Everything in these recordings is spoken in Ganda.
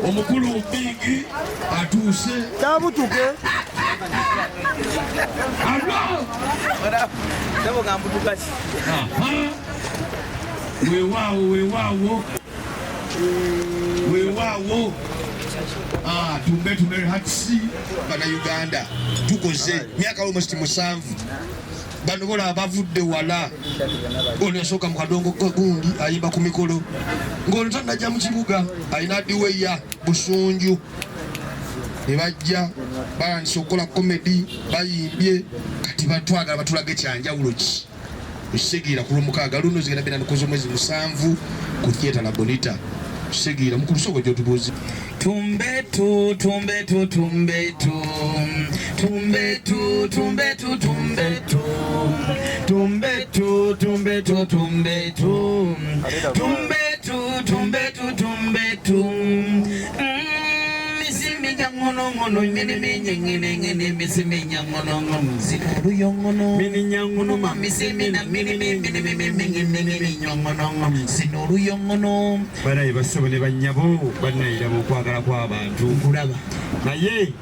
omukulu Bigi atuuse tabutuke weewaawo tumbe hatsi bana Uganda tukoze myaka almost 7 bano bola bavudde wala ono yasooka mu kadongo gundi ayimba ku mikolo ng'ono tannajja mu kibuga alina diweya Busunju ne bajja balandisa okukola komedi bayimbye kati batwagala batulaga ekyanjawulo ki Segira ku Lwomukaaga luno zigenda bina nkozo mwezi 7 ku theater la Bonita Segira mukulu soko gyo tubuzi tumbetu tumbetu tumbetu tumbetu tumbetu tumbetu tumbetu tumbetu tumbetu tumbetu tumbetu tumbetu misiminya ngono ngono ngene misiminya ngono ngono zikuru yongono mininya ngono mamisimina mini ngono ngono sinuru yongono banaye basobole banyabo banayira mu kwagala kw'abantu kulaba naye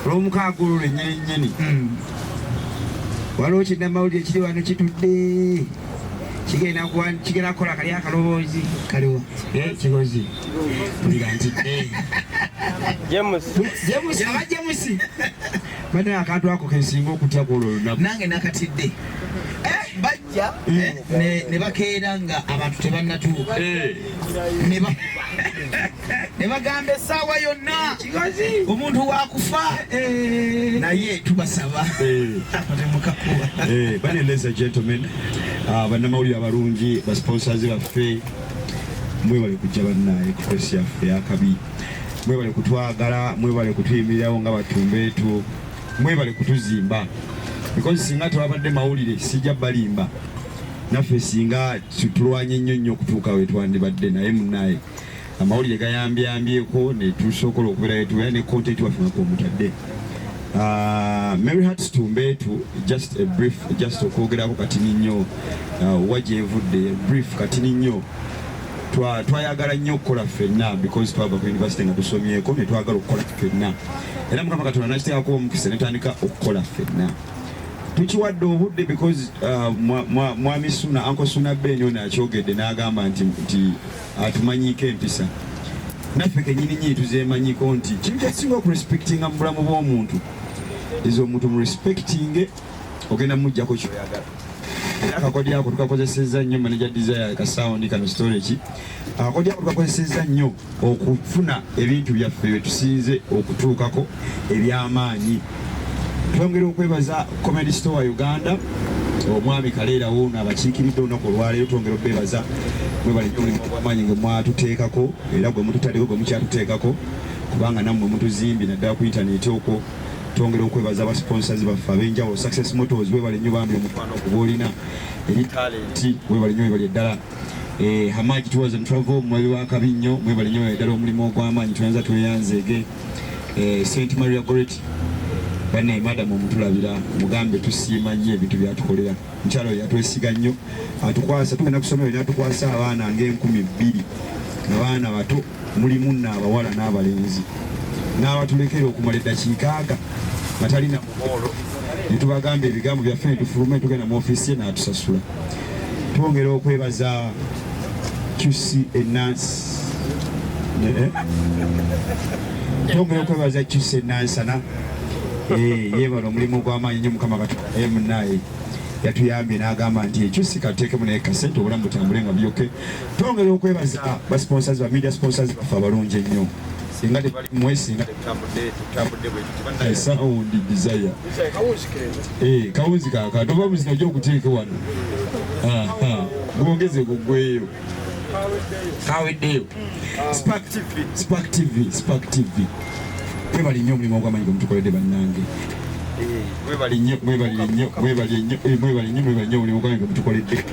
Lwomukaaga olwo ennyini waliwo kinnamawulire kiri wano kitudde kigenda kukola kali akaloboozi kaliwa kigozi nga nti James banaye akantu ako kensinga okutya kwolwo olunaku nange nakatidde bajja ne bakeera nga abantu tebannatuuka ne bagamba essaawa yonna omuntu wakufa naye tubasaba temukakuba bane ladies and gentlemen bannamawulire abalungi basponsors baffe mwebale kujja bannaye ku press yaffe yakabi mwebale kutwagala mwebale kutuyimirirawo nga batumbeetu mwebale kutuzimba because singa twabadde mawulire sijja balimba naffe singa tulwanye nnyo okutuuka we twandibadde naye munnaye amawulire gayambyeko ne tusobola okubeerayo tubeera ne content waffe nga omutadde Mary Hearts Tumbeetu just a brief just okwogerako katini nnyo wajevudde brief katini nnyo twayagala nnyo okukola ffenna because twava ku university nga tusomyeko ne twagala okukola ffenna era Mukama Katonda nakiteekako omukisa ne tutandika okukola ffenna tukiwadde obudde because mwami Suna Uncle Suna Ben ono akyogedde n'agamba nti atumanyiiko empisa naffe kennyini tuzeemanyiko nti kintu kyasinga okurespectinga mu bulamu bw'omuntu ezo omuntu murespectinge ogenda mujjako kyoyagala era akakodi ako tukakozesezza nnyo manager desire kasawundi kano storage akakodi ako tukakozesezza nnyo okufuna ebintu byaffe bye tusinze okutuukako eby'amaanyi twongera okwebaza Comedy Store Uganda omwami Kaleera wuno abakiikiridde olunaku olwaleero twongera okwebaza mwebale nnyo omulimu ogw'amaanyi gwe mwatuteekako era gwe mututaddeko gwe mukyatuteekako kubanga nammwe mutuzimbye naddala ku intaneti okwo twongera okwebaza abasponsors baffe ab'enjawulo Success Motors webale nnyo bambi omukwano okuba olina eri talenti webale nnyo webale ddala Hamaji Tours and Travel mwali wa Kabinnyo mwebale nnyo webale ddala omulimu ogw'amaanyi tuyanza tweyanzeege St Maria Goretti bane madam omutulabira mugambe tusiima nnyo ebintu byatukolera mukyalo yatwesiga nnyo atukwasa tugenda kusomero n'atukwasa abaana nga2,000 abaana bato mulimu n'abawala n'abalenzi n'abatulekera okumala eddakiika aga batalina muboolo ne tubagamba ebigambo byaffe ne tufulume tugenda mu ofiisi ye n'atusasula twongera okwebaza QC Enance twongera okwebaza QC Enansana yebala omulimu ogw'amaanyi nnyo Mukama Katonda munaye yatuyambye n'agamba nti ekyo si kateekemu naye kasente obulamu butambule nga byoke twongera okwebaza basponsors ba media sponsors baffe abalungi ennyo singa tebali mmwe singa tutambudde bwe sawundi desire kawunzi kaaka tova muzina ojja okuteeke wano gwongeze gugweyo kaweddeyo Spark TV mwebali nnyo omulimu ogw'amaanyi gwe mutukoledde bannange mwebali nnyo omulimu ogw'amaanyi gwe mutukoledde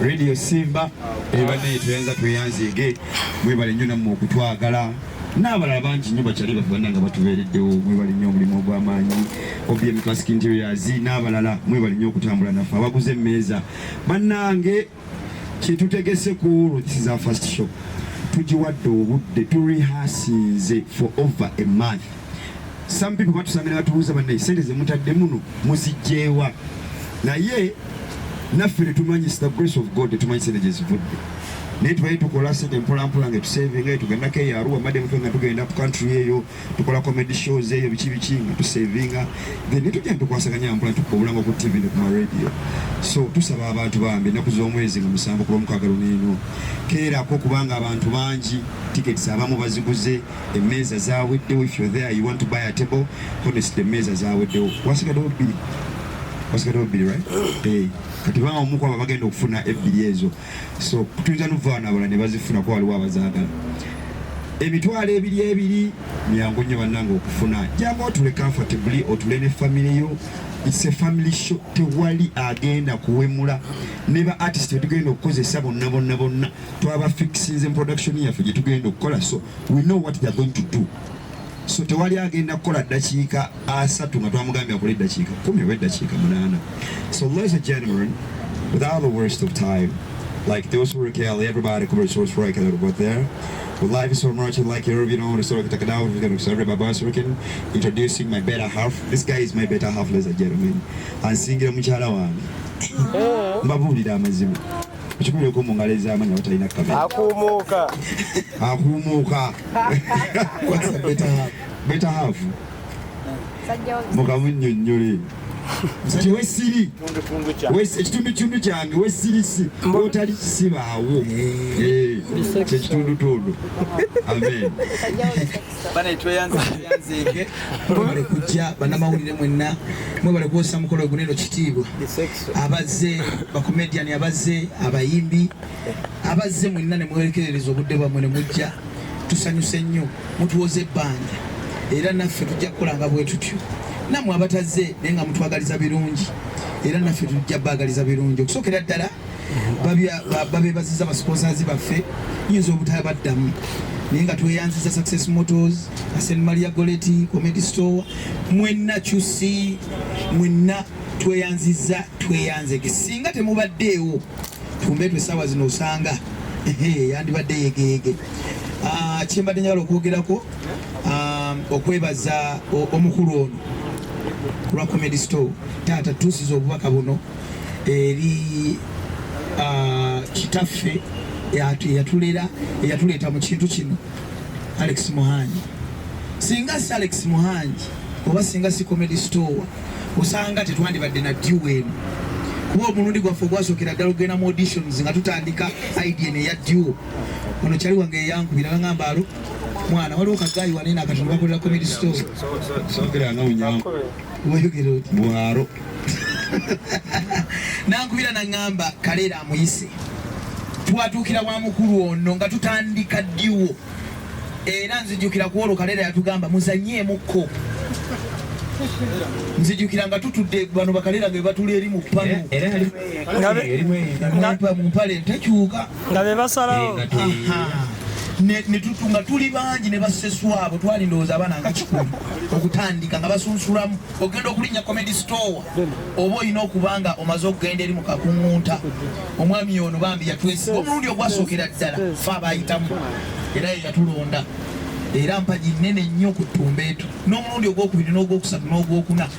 Radio Simba banaye tuyanza tweyanzeege mwebale nnyo nammwe okutwagala n'abalala bangi nnyo bakyali bafana nga batubeereddewo. Mwebale nnyo omulimu ogw'amaanyi OBM Classic Interiors n'abalala mwebale nnyo okutambula naffe abaguze emmeeza. Bannange kyetutegese ku olwo, this is our first show. Tugiwadde obudde turehearsinze for over a month. Some people batusangira batubuuza bannaye sente ze mutadde muno muzigyeewa, naye naffe tetumanyi the grace of God, tetumanyi sente gye zivudde. Naye tubaye tukola sente mpolampola nga tusevinga, tugendako eyo Arua madde mutwe nga tugenda ku country eyo tukola comedy shows eyo biki nga tusevinga, then netugenda tukwasaganya mpola tukobulanga ku TV ne ku radio. So tusaba abantu bambi ennaku z'omwezi nga 7 ku Lwomukaaga luno keerako kubanga abantu bangi tickets abamu baziguze, emmeeza zaaweddewo. If you're there you want to buy a table, honestly emmeeza zaaweddewo. Wasigaddewo bbiri, right? Kati banga omuku aba bagenda okufuna ebbiri ezo, so tuyinza n'ovaana abalala ne bazifuna ko waliwo abazaagala. Emitwalo ebiri myangu nnyo bannange okufuna. Jangu otule comfortably, otule ne family yo. It's a family show, tewali agenda kuwemula. Ne ba artist tugenda okukozesa bonna twaba fixinze production yaffe gye tugenda okukola, so we know what they are going to do. So tewali agenda kukola dakiika 3 nga twamugambye akole dakiika 10 oba dakiika 8. So ladies and gentlemen, without the waste of time, like those who work here, everybody could resource for a little bit there. Well, life is so much like you're, you know, the sort of Takadawa, we're going to serve my boss working, introducing my better half. This guy is my better half, ladies and gentlemen. And singing Muchala one. Mbabuli da mazima. Chukule ko mungaleza amanya wataina kamera. Akumuka. What's the better half? Mukamunyo nyole. Msati wesiri. Ekitundu kyange wesirisi. Otali kisibaawo. Ekitundu todo. Amen. Bana tweyanzeke. Mwebale kujja bannamawulire mwenna. Mwebale kwosa mukolo guneno kitiibwa. Abazze bakomedian abazze abayimbi abazze mwenna ne mwerekerereza obudde bwammwe ne mujja. Tusanyuse nnyo mutuwoze ebbanja era naffe tujja kukolanga bwe tutyo. Namwe abatazze naye nga mutwagaliza birungi era naffe tujja baagaliza birungi. Okusookera ddala babeebaziza basponsors baffe nyinza obutabaddamu naye nga tweyanziza Success Motors, St. Maria Goretti Comedy Store, mwenna Chusi, mwenna tweyanzege. Singa temubaddeewo tumbetwe essaawa zino osanga yandibadde yegeege. Kyembadde njagala okwogerako okwebaza omukulu ono ku lwa Comedy Store. Taata tuusiza obubaka buno eri kitaffe eyatuleeta mu kintu kino, Alex Muhangi. Singa si Alex Muhangi oba singa si Comedy Store osanga tetwandibadde na due eno, kuba omulundi gwaffe ogwasookera ddala ogenda mu auditions nga tutandika idea eya due. Ono kyali wange eyankubira bagamba alo mwana waliwo kagayi wanene akatundu bakolera Comedy Store. Sogeranga unyango. Wayogera oti mwaro. Nankubira nangamba Kaleera amuyise. Twatuukira wa mukulu ono nga tutandika ddiwo. Era nzijukira ku olwo Kaleera yatugamba muzanyeemukko. Nzijukira nga tutudde bano Bakaleera ge batuli eri mu pano. Mu mpale tekyuka. Nga be basalawo. Ne tutunga tuli bangi ne baseswabo twali ndowooza abaana nga 10 okutandika nga basunsulamu ogenda okulinnya Comedy Store oba olina okubanga omaze okugenda eri mu kakungunta. Omwami ono bambi yatwesiga omulundi ogwasookera ddala fe abayitamu era yatulonda era mpagi nnene nnyo ku ttumba eto n'omulundi ogwokubiri n'ogwokusatu n'ogwokuna.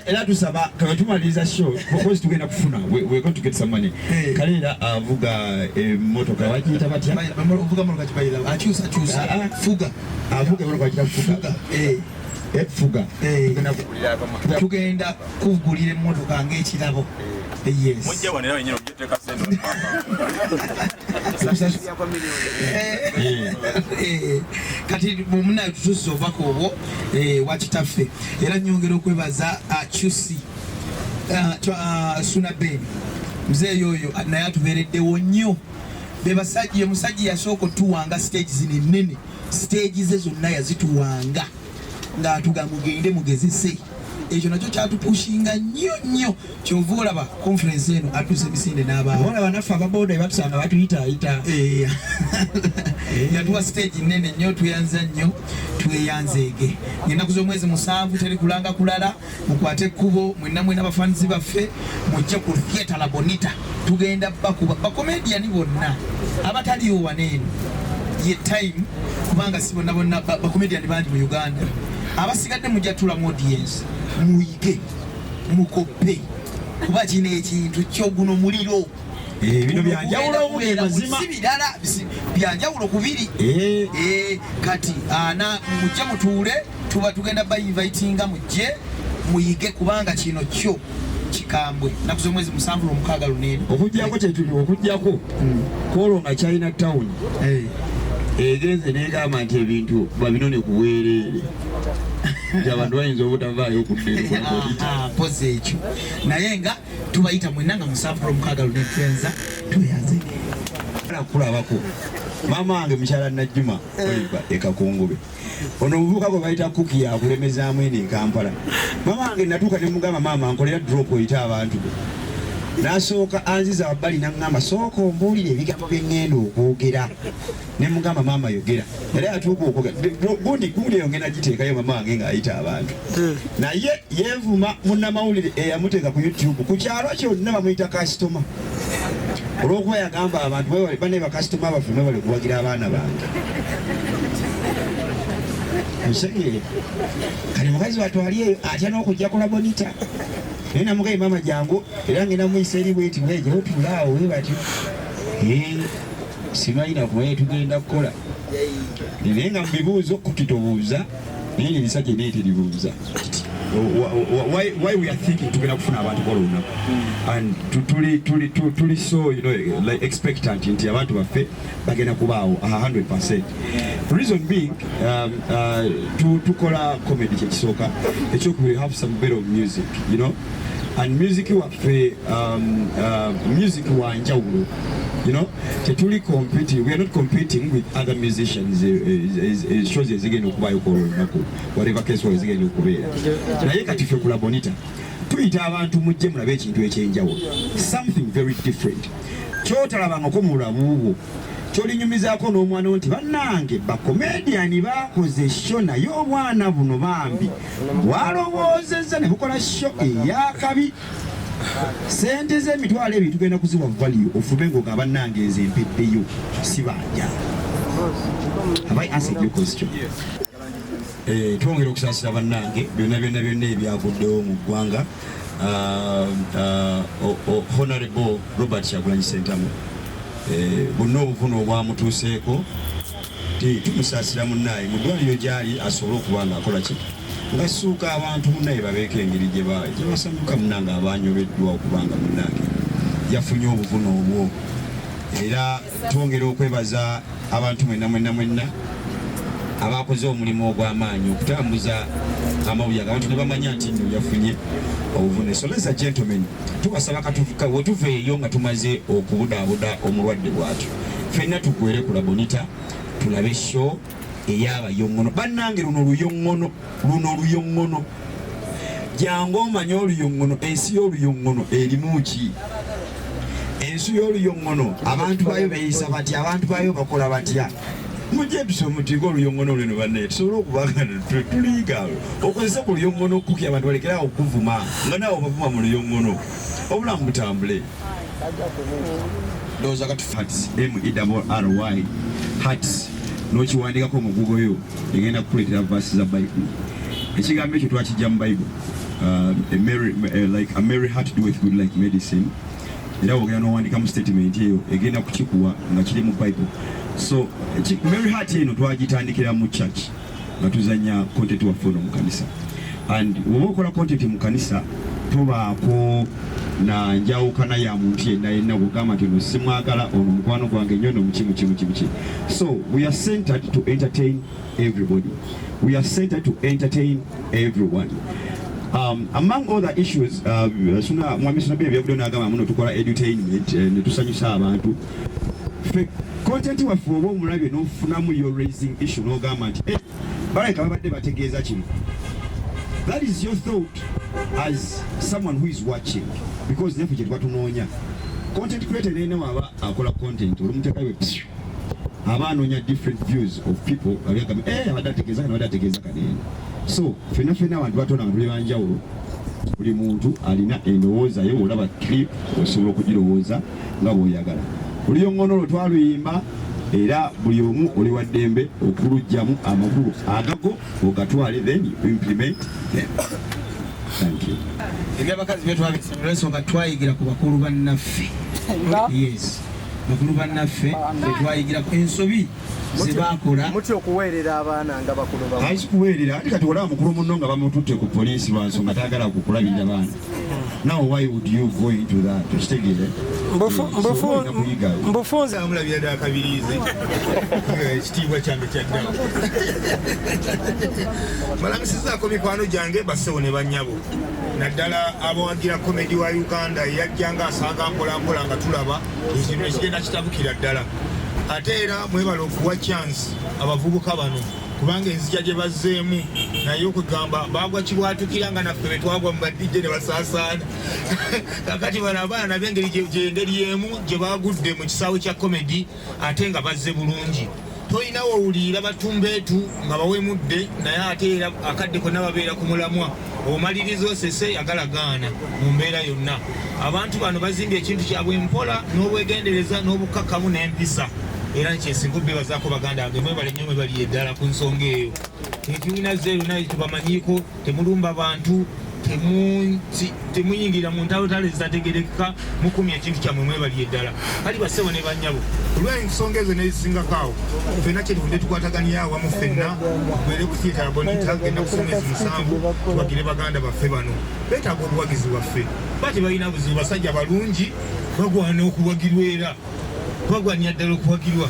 Era tusaba kama tumaliriza show because tugenda kufuna we're going to get some money. Kaleera avuga motoka wajita batya avuga motoka kibayira akyusa fuga avuga motoka wajita fuga fuga tugenda kugulira emmotoka ng'ekirabo. Yes. Mujja wanera wenyine ojjeteka sente. Kati mumunayo tutuusiza obubaka obwo wa kitaffe era nyongera okwebaza Chusi Suna Ben muzeeyi oyo naye atubeereddewo nnyo. Be basajja omusajja yasooka otuwanga stage zino ennene, stage ze zonna yazituwanga ng'atuga mugende mugezese ekyo nakyo kyatupushinga nnyo kyova olaba conference eno atuuse Misinde n'abaana olaba naffe ababoda batusanga batuyitaayita yatuwa stage nene nnyo tuyanza nnyo tweyanzeege ennaku z'omwezi 7 teri kulanga kulala mukwate ekkubo mwenna abafaanizi baffe mujje ku theatre La Bonita tugenda bakuba bakomediani bonna abataliwo waneeno ye time kubanga si bonna bakomediani bangi mu Uganda abasigadde mujja tulamu audience muyige mukope kuba kino ekintu kyoguno muliro bino byanjawulo mazima bidala byanjawulo kubiri kati mujje mutuule tuba tugenda bayinvitinga mujje muyige kubanga kino kyo kikambwe nakuze omwezi 7 6 lunene okujjako kyetuli okujjako kolo nga China Town egenze negamba nti ebintu babinone ku bwereere abantu bayinza obutavaayo okuddepozi ekyo naye nga tubayita mwenna nga 7 6 lunene twenza tweyanzege kulabako maama wange mukyala Najjuma Oliver Ekakungube ono omuvubuka gwe bayita Kuki yakulemezaamu eno e Kampala maama wange natuuka ne mugamba maama nkolera drop oyita abantu n'asooka anziza wabbali n'aŋŋamba sooka ombuulire ebigambo bye ŋŋenda okwogera ne mugamba maama yogera yali atuuka okwogera gundi eyo ngenda giteekayo maama wange ng'ayita abantu naye yeevuma munnamawulire eyamuteeka ku YouTube ku kyalo kyonna bamuyita kasitoma olw'okuba yagamba abantu bane bakasitoma baffe mwebale kuwagira abaana bange musegere kale mukazi watwali eyo atya n'okujja ku La Bonita naye namugaye maama jangu era ngenda muyisa eri bweti weje otuulaawo we batyo simalina kubaye tugenda kukola naye nga mu bibuuzo kukitobuuza naye nebisajja naye teribuuza why we are thinking tugenda kufuna abantu kolona and tuli so like expectant nti abantu baffe bagenda kubaawo 100%. Reason being tukola comedy kyekisooka ekyokubiri have some bit of music and music waffe music wanjawulo tetuli competing, we are not competing with other musicians shows ezigenda okubaayo kolunaku whatever case wa ezigenda okubeera naye kati ffe ku La Bonita tuyita abantu mujje mulabe ekintu ekyenjawulo something very different kyotalabangako mu bulabuubwo kyolinyumizaako n'omwana nti bannange bakomediani bakoze sho naye obwana buno bambi bwalowoozezza ne bukola sho eyakabi sente z'emitwalo ebyo tugenda kuziwa value ofume ng'oga bannange ezo empeddeyo si banja. Have I answered your question? Twongera okusaasira bannange byonna ebyaguddewo mu ggwanga. Honorable Robert Kyagulanyi Ssentamu bonna obuvuno obwamutuuseeko tumusaasira munnaye mu ddwaliro gyali asobole okuba ng'akola ki ngasuuka abantu munnaye babeeko engeri gye basamuka munnange abanyobeddwa okubanga munnange yafunye obuvuno obwo era twongera okwebaza abantu mwenna abakoze omulimu ogw'amaanyi okutambuza amawulire abantu ne bamanya nti nno yafunye obuvuno. So ladies and gentlemen, tubasaba wetuveeyo nga tumaze okubudaabuda omulwadde bwatyo ffenna tugwere ku La Bonita tulabe show ey'abayongono bannange. Luno oluyongono jangu omanye oluyongono, ensi y'oluyongono erimu ki? Ensi y'oluyongono abantu bayo beeyisa batya, abantu bayo bakola batya? Mujje tusomutiga oluyongono luno banne tusobole okubagana tuliga okozesa ku luyongono okuki abantu balekerawo okuvuma nga naawe obavuma mu luyongono obulamu butambule. Ndowooza katufats MERRY hats n'okiwandiikako mu Google yo egenda kukuleetera verse za Bible. Ekigambo ekyo twakijja mu Bible, like a merry heart doeth good like medicine. Era ogenda n'owandiikamu statement eyo egenda kukikuwa nga kiri mu Bible. So merry heart eno twagitandikira mu church nga tuzanya content waffe ono mu kanisa, and woba okola content mu kanisa tobaako na njawukana ya muntu yenna kugamba nti ono simwagala, ono mukwano gwange nnyo, ono muki. So we are centered to entertain everybody. We are centered to entertain everyone. Among other issues, mwami Sunabye byabudde n'agamba muno tukola edutainment ne tusanyusa abantu. Content waffe oba omulabye n'ofunamu your raising issue n'ogamba nti baleka babadde bategeeza kino. That is your thought as someone who is watching, because never get what unonya. Content creator ne waba akola content olumuteka we abanonya different views of people abiyagamba abadategeeza kana abadategeeza kanene. So fena abantu batona abantu banjawulo, buli muntu alina endowooza ye olaba clip osobola okugirowooza nga bw'oyagala. Buli ngono twaluyimba era buli omu oli wa ddembe okulujjamu amakulu agago ogatwale then you implement them. Thank you. Ebyabakazi betu abisomesa twayigira ku bakulu bannaffe. Yes. Bakulu bannaffe twayigira ku ensobi zebakola. Muti okuweerera abaana nga bakulu babo. Ayikuweerera ati kati olaba mukulu munno nga bamututte ku poliisi lwansonga taagala kukulabirira baana. Now why would you go into that? Tukitegere. Mbufunze amulabira ddala kabiriize ekitiibwa kyange kyaddamu. Malamusizaako mikwano gyange bassewo ne bannyabo naddala abawagira komedi wa Uganda yajjanga asaaga mpolampola nga tulaba ekintu ekigenda kitabukira ddala. Ate era mwebala okuwa chance abavubuka bano kubanga enzija gye bazzeemu naye okugamba bagwa kibwatukira nga naffe betwagwa mu badijje ne basaasaana. Kakati bano abaana b'engeri gyengeri emu gye bagudde mu kisaawe kya komedi ate nga bazze bulungi. Toyina wowulira batumbeetu nga bawemudde naye ate era akadde konna babeera ku mulamwa obumaliriza osese yagalagaana mu mbeera yonna. Abantu bano bazimbye ekintu kyabwe mpola n'obwegendereza n'obukkakkamu n'empisa. Era kyesinga bebazaako baganda bange mwebale nnyo mwebali eddala ku nsonga eyo. Tetulina zeero naye tubamanyiiko, temulumba bantu, temuyingira mu ntalotalo ezitategerekeka, mukumya ekintu kyammwe mwebali eddala. Kali bassebo ne bannyabo olw'ensonga ezo nezisingako awo ffenna kyetuvudde tukwataganira awamu ffenna gwere ku theatre bonita genda kusoma ezi 7 tubagire baganda baffe bano beetaaga obuwagizi bwaffe. Bati balina buzibu basajja balungi bagwana okuwagirwa era bagwanya ddala okuwagirwa.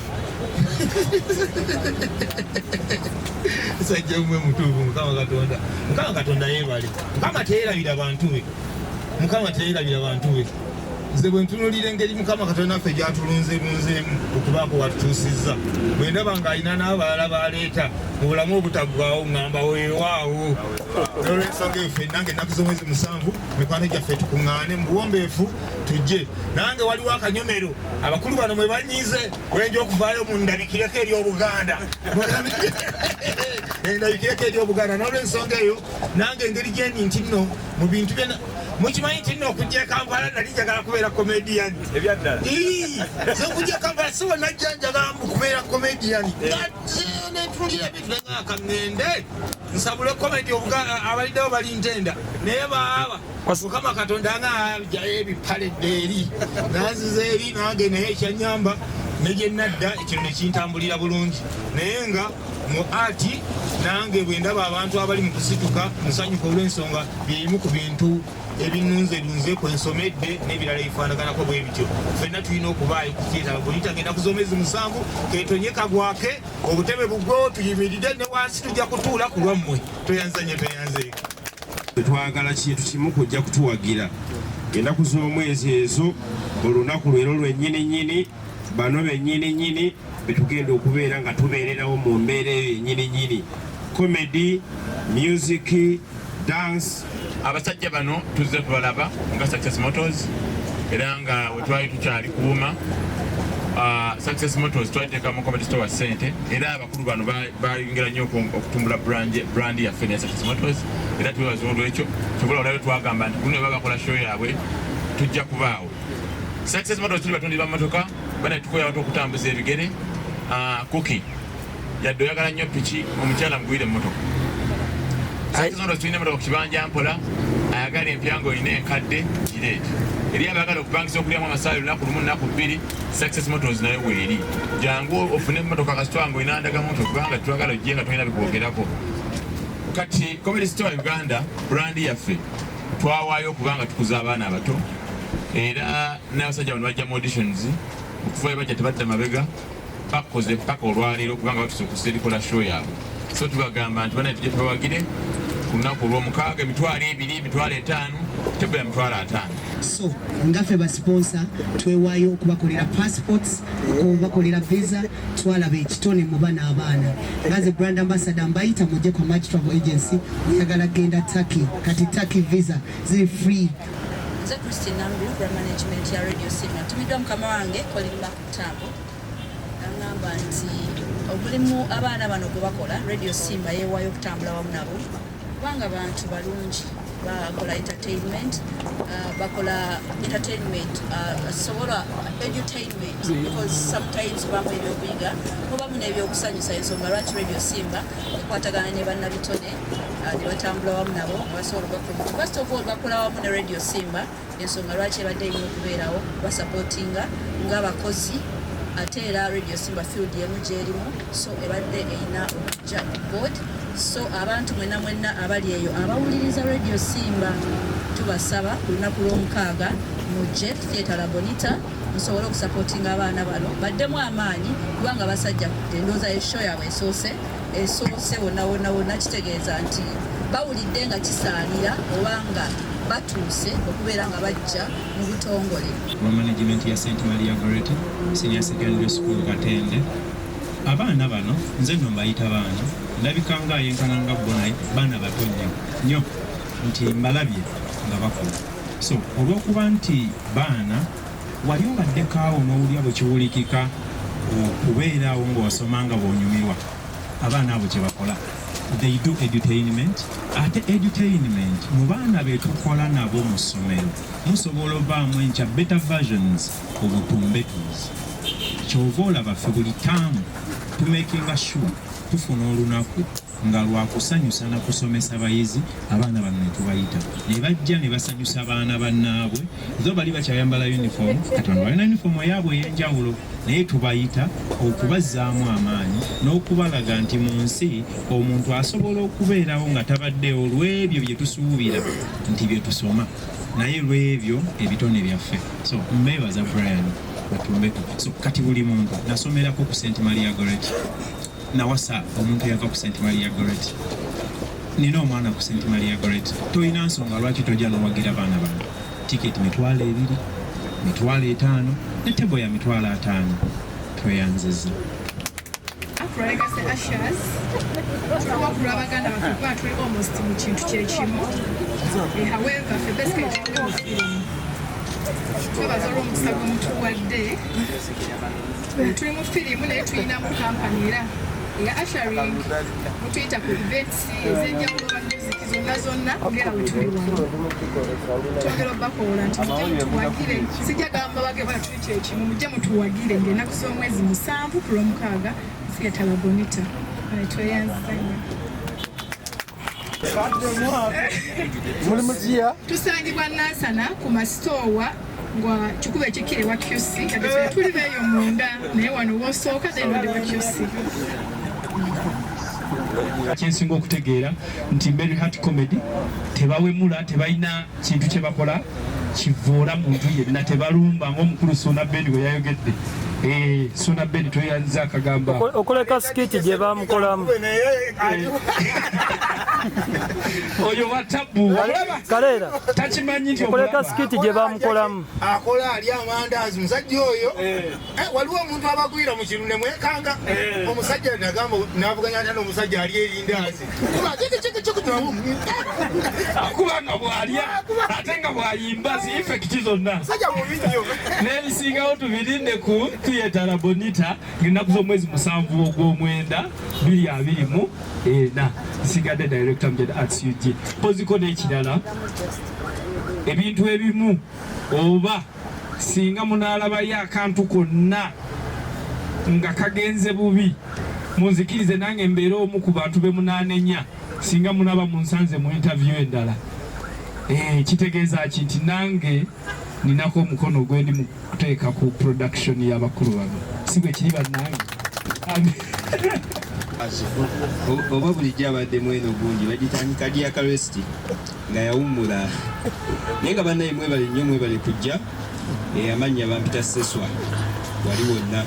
Sajja umwe mutuufu Mukama Katonda yeebale. Mukama teerabira bantu be. Mukama teerabira bantu be. Nze bwe ntunuulira engeri Mukama Katonda ffe gy'atulunzeemu okubaako watutuusizza. Bwe ndaba ng'alina n'abalala baleeta mu bulamu obutaggwaawo ngamba weewaawo. N'olw'ensonga eyo ffenna ng'ennaku z'omwezi 7 mikwano gyaffe tukuŋŋaane mu buwombeefu tujje. Nange waliwo akanyomero abakulu bano mwe banyiize wenja okuvaayo mu ndabikireko eri Obuganda. Ndabikireko eri Obuganda. N'olw'ensonga eyo nange engeri gye nti nno mu bintu byonna mukimanyi nti nno okujja e Kampala nali njagala kubeera comedian. Ebyaddala. So okujja e Kampala siwo najja njagala kubeera comedian. Netulira bitu nga kaŋŋende nsabule comedy abaliddewo balintenda naye baaba Mukama Katonda nga ajjayo ebipaledde eri nanziza eri nange naye ekyanyamba ne gye nadda ekino ne kintambulira bulungi. Naye nga mu ati nange bwe ndaba abantu abali mu kusituka musanyuka olw'ensonga byebimu ku bintu ebinunze kwensomedde n'ebirala ebifaanaganako bwe bityo. Ffenna tulina okubaayo ku theatre bonita ngenda kuzomezi 7 ketonye kagwake obutebe bugwewo tuyimirire ne wansi tujja kutuula ku lwammwe. Toyanzanye toyanzeeko. Twagala kintu kimu kujja kutuwagira ennaku z'omwezi ezo olunaku lwero lwennyininyini bano bennyininyini betugenda okubeera nga tubeererawo mu mbeera eyo yennyininyini comedy, music, dance. Abasajja bano tuzze kubalaba nga Success Motors era nga we twali tukyali kuuma Success Motors twaliteeka mu comedy store ssente era abakulu bano bayingira nnyo okutumbula brand yaffe ne Success Motors era twebaza olwekyo kyobola olabe twagamba nti guno baba bakola show yaabwe tujja kubaawo. Success Motors tuli batundi b'ammotoka bana tukoya watu okutambuza ebigere. Cookie yadde oyagala nnyo piki omukyala mugwire emmotoka. Success Motors tulina emmotoka ku kibanja mpola ayagala empyango olina enkadde gireeti eri abagala okupangisa okulyamu amasaala olunaku lumu nnaku 2 Success Motors nayo weeri jangu ofune emmotoka kasitwa nga olina ndagamuntu kubanga twagala ojje nga tulina bikwogerako. Kati Comedy Store Uganda brand yaffe twawaayo okubanga tukuza abaana abato era n'abasajja bano bajja mu auditions okuvayo bajja tebadda mabega bakoze paka olwaleero kubanga batusokusa erikola show yaabwe. So tubagamba nti banaye tujje tubawagire ku lunaku olw'omukaaga emitwalo 2 emitwalo 5 tebula emitwalo 5 so ngaffe ba sponsor twewaayo okubakolera passports okubakolera visa twalaba ekitone mu bana abaana ngaze brand ambassador mbayita mujje kwa Match Travel Agency oyagala genda Turkey kati Turkey visa ziri free. Nze Christine Nambi from management ya Radio Simba tumidwa mukama wange kolimba kutambo ngamba nti omulimu abaana bano gwe bakola Radio Simba yeewaayo okutambula wamu nabo kubanga bantu balungi bakola entertainment sobola edutainment because sometimes bamu ebyokuyiga oba muna ebyokusanyusa ensonga lwaki Radio Simba ekwatagana ne bannabitone ne batambula wamu nabo basobola okubakomiti. First of all bakola wamu ne Radio Simba ensonga lwaki ebadde erina okubeerawo basupportinga ng'abakozi ate era Radio Simba field yemu gyerimu so ebadde erina okujja board. So abantu mwenna abali eyo abawuliriza Radio Simba tubasaba ku lunaku lw'omukaaga mujje Theatre La Bonita musobole okusupportinga abaana bano baddemu amaanyi kubanga basajja endooza eshow yaabwe esoose wonna kitegeeza nti bawulidde nga kisaanira obanga batuuse okubeera nga bajja mu butongole. Management ya St. Maria Goretti Senior Secondary School Katende abaana bano nze nno mbayita baana ndabika nga yenkananga baana bato nnyo nti mbalabye nga bakola so olw'okuba nti baana wali obaddekaawo n'owulya bwe kiwulikika okubeerawo ng'osomanga bw'onyumirwa abaana abo kye bakola they do edutainment ate edutainment mu baana betukola nabo mu ssomero musobola obaamu enkya better versions obutumbetuzi kyova olaba ffe buli taamu tumakinga sure tufuna olunaku nga lwakusanyusa na kusomesa bayizi abaana bano ne tubayita ne bajja ne basanyusa abaana bannaabwe zo bali bakyayambala uniform kati bano balina uniform eyaabwe ey'enjawulo naye tubayita okubazzaamu amaanyi n'okubalaga nti mu nsi omuntu asobola okubeerawo nga tabaddewo olw'ebyo bye tusuubira nti bye tusoma naye lw'ebyo ebitone byaffe so mbeebaza Brian batumbetu so kati buli muntu nasomerako ku St. Maria Goretti nawasa omuntu yava ku St. Maria Goretti nina omwana ku St. Maria Goretti toyina nsonga lwaki tojja n'owagira baana bano tiketi mitwalo 2 mitwalo 5 ne tebo ya mitwalo 5 tweyanziza Afro-Legacy Ushers tulabagula abaganda baffe kuba tuli almost mu kintu kyekimu however ffe basically tuli mu firimu twebaza olw'omukisa gwe mutuwadde tuli mu firimu naye tulinamu kampani era eya ushering mutuyita ku events ez'enjawulo baziki zonna ngera we tuli wano twogera obbakoola nti mujje mutuwagire sijja gamba bage bala tuli kyekimu mujje mutuwagire ng'ennaku z'omwezi 7 ku lw'omukaaga Theatre La Bonita tweyanziza nnyo tusangibwa Nansana ku masitoowa nga kikuba ekikire wa QC kati tuli beeyo munda naye wano wosooka then wa QC kyensinga okutegeera nti Mary Heart Comedy tebawemula tebalina kintu kye bakola kivuula muntu yenna tebalumba ng'omukulu Sona Ben bwe yayogedde Sona Ben tweyanziza akagamba okoleka skiti gye bamukolamu oyo watabu Kaleera takimanyi nti okoleka skiti gye bamukolamu akola ali amandaazi musajja oyo waliwo omuntu abagwira mu kintu ne mwekanga omusajja nagamba navuganya nti n'omusajja ali erindaazi akuba nga bw'alya ate nga bw'ayimba zi effekiti zonna n'ebisingawo tubirinde ku Theatre La Bonita ng'ennaku z'omwezi 7 ogw'omwenda 2024 nsigadde director Mjed Arts UG poziko n'ekirala ebintu ebimu oba singa munalabayo akantu konna nga kagenze bubi munzikirize nange mbeera omu ku bantu be munaanenya singa munaba munsanze mu interview endala kitegeeza ki nti nange ninako omukono gwendi mu kuteeka ku production y'abakulu bano si bwe kiri bannange oba bulijjo abaddemu eno gungi bagitandika lya karesti nga yawummula naye nga bannaye mwebale nnyo mwebale kujja amannya bampita Seswa wali wonna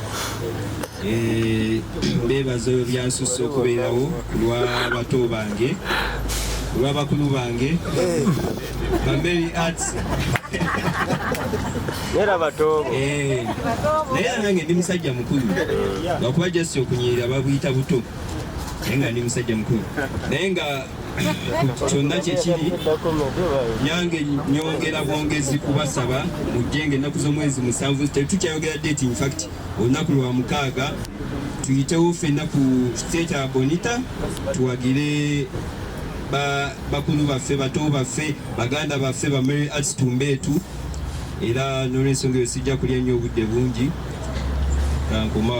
beebaza byansusse okubeerawo lwa bato bange olw'abakulu bange Mary Arts Era batobo. Naye nange ndi musajja mukulu. Lwakuba just okunyirira babuyita buto. Naye nga ndi musajja mukulu. Naye nga kyonna kyekiri nyange nyongera bwongezi kubasaba mujjenge ennaku z'omwezi 7 tetukyayogera date in fact olunaku lwa 6 tuyitewo ffenna ku state ya Bonita tuwagire bakulu baffe bato baffe baganda baffe ba Mary Arts Tumbeetu era n'olwensonga eyo sijja kulya nnyo obudde bungi kankoma